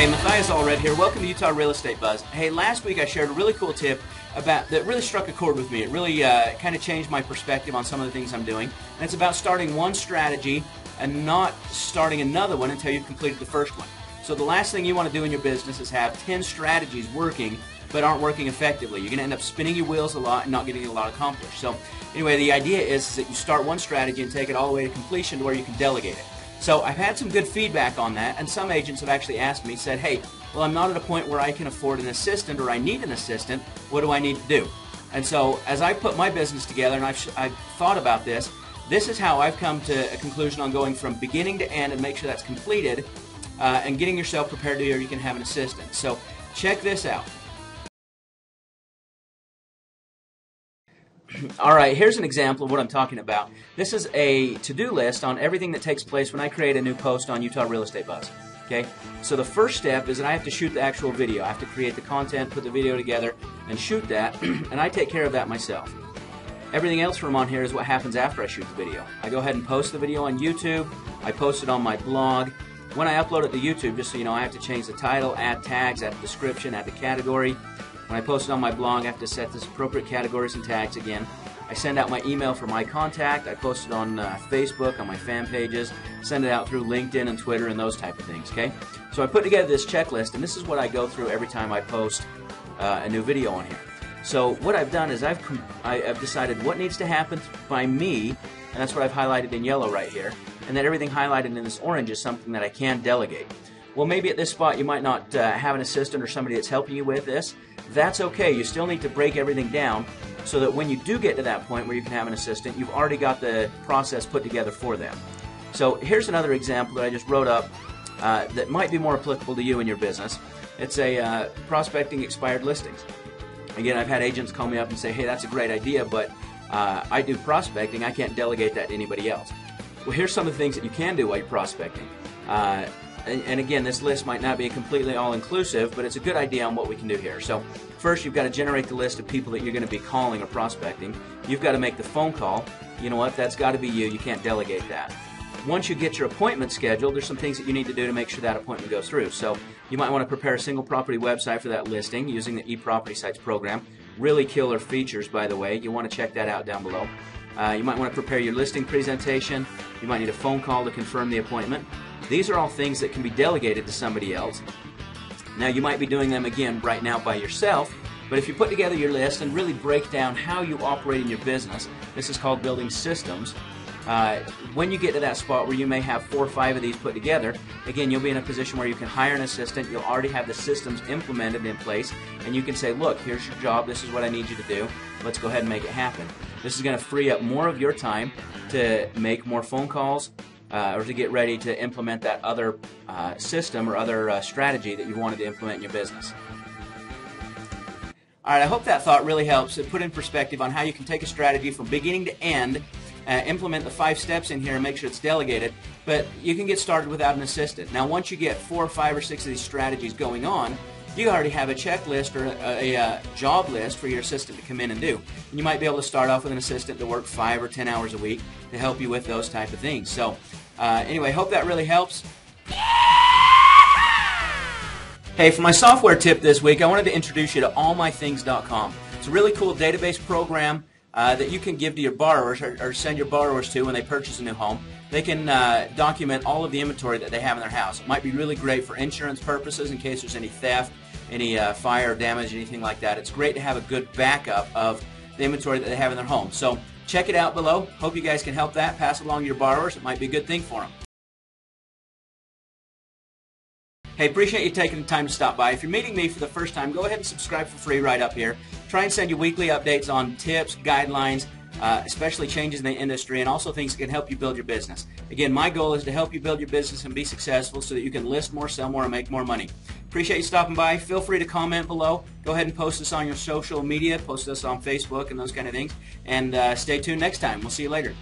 Hey, Matthias Allred here. Welcome to Utah Real Estate Buzz. Hey, last week I shared a really cool tip that really struck a chord with me. It really kind of changed my perspective on some of the things I'm doing. And it's about starting one strategy and not starting another one until you've completed the first one. So the last thing you want to do in your business is have 10 strategies working but aren't working effectively. You're going to end up spinning your wheels a lot and not getting a lot accomplished. So anyway, the idea is that you start one strategy and take it all the way to completion to where you can delegate it. So I've had some good feedback on that, and some agents have actually asked me, said, hey, well, I'm not at a point where I can afford an assistant or I need an assistant. What do I need to do? And so as I put my business together and I've thought about this, this is how I've come to a conclusion on going from beginning to end and make sure that's completed and getting yourself prepared to where you can have an assistant. So check this out. All right, here's an example of what I'm talking about. This is a to-do list on everything that takes place when I create a new post on Utah Real Estate Buzz. Okay, so the first step is that I have to shoot the actual video. I have to create the content, put the video together, and shoot that, and I take care of that myself. Everything else from on here is what happens after I shoot the video. I go ahead and post the video on YouTube. I post it on my blog. When I upload it to YouTube, just so you know, I have to change the title, add tags, add the description, add the category. When I post it on my blog, I have to set the appropriate categories and tags again. I send out my email for my contact. I post it on Facebook, on my fan pages, send it out through LinkedIn and Twitter and those type of things, okay? So I put together this checklist, and this is what I go through every time I post a new video on here. So what I've done is I've decided what needs to happen by me, and that's what I've highlighted in yellow right here, and then everything highlighted in this orange is something that I can delegate. Well, maybe at this spot you might not have an assistant or somebody that's helping you with this. That's okay. You still need to break everything down so that when you do get to that point where you can have an assistant, you've already got the process put together for them. So here's another example that I just wrote up that might be more applicable to you in your business. It's a prospecting expired listings. Again, I've had agents call me up and say, hey, that's a great idea, but I do prospecting. I can't delegate that to anybody else. Well, here's some of the things that you can do while you're prospecting. And again, this list might not be completely all-inclusive, but it's a good idea on what we can do here. So first, you've got to generate the list of people that you're going to be calling or prospecting. You've got to make the phone call. You know what? That's got to be you. You can't delegate that. Once you get your appointment scheduled, there's some things that you need to do to make sure that appointment goes through. So you might want to prepare a single property website for that listing using the eProperty Sites program. Really killer features, by the way. You want to check that out down below. You might want to prepare your listing presentation. You might need a phone call to confirm the appointment. These are all things that can be delegated to somebody else. Now, you might be doing them again right now by yourself, but if you put together your list and really break down how you operate in your business, this is called building systems. When you get to that spot where you may have 4 or 5 of these put together, again, you'll be in a position where you can hire an assistant. You'll already have the systems implemented in place, and you can say, look, here's your job. This is what I need you to do. Let's go ahead and make it happen. This is going to free up more of your time to make more phone calls, or to get ready to implement that other system or other strategy that you wanted to implement in your business. All right, I hope that thought really helps to put in perspective on how you can take a strategy from beginning to end, implement the 5 steps in here and make sure it's delegated, but you can get started without an assistant. Now, once you get 4 or 5 or 6 of these strategies going on, you already have a checklist or a job list for your assistant to come in and do. And you might be able to start off with an assistant to work 5 or 10 hours a week to help you with those type of things. So anyway, hope that really helps. Hey, for my software tip this week, I wanted to introduce you to allmythings.com. It's a really cool database program that you can give to your borrowers or send your borrowers to when they purchase a new home. They can document all of the inventory that they have in their house. It might be really great for insurance purposes in case there's any theft, any fire damage, anything like that. It's great to have a good backup of the inventory that they have in their home. So check it out below. Hope you guys can help that. Pass it along to your borrowers. It might be a good thing for them. Hey, appreciate you taking the time to stop by. If you're meeting me for the first time, go ahead and subscribe for free right up here. Try and send you weekly updates on tips, guidelines, especially changes in the industry, and also things that can help you build your business. Again, my goal is to help you build your business and be successful so that you can list more, sell more, and make more money. Appreciate you stopping by. Feel free to comment below. Go ahead and post this on your social media. Post this on Facebook and those kind of things. And stay tuned next time. We'll see you later.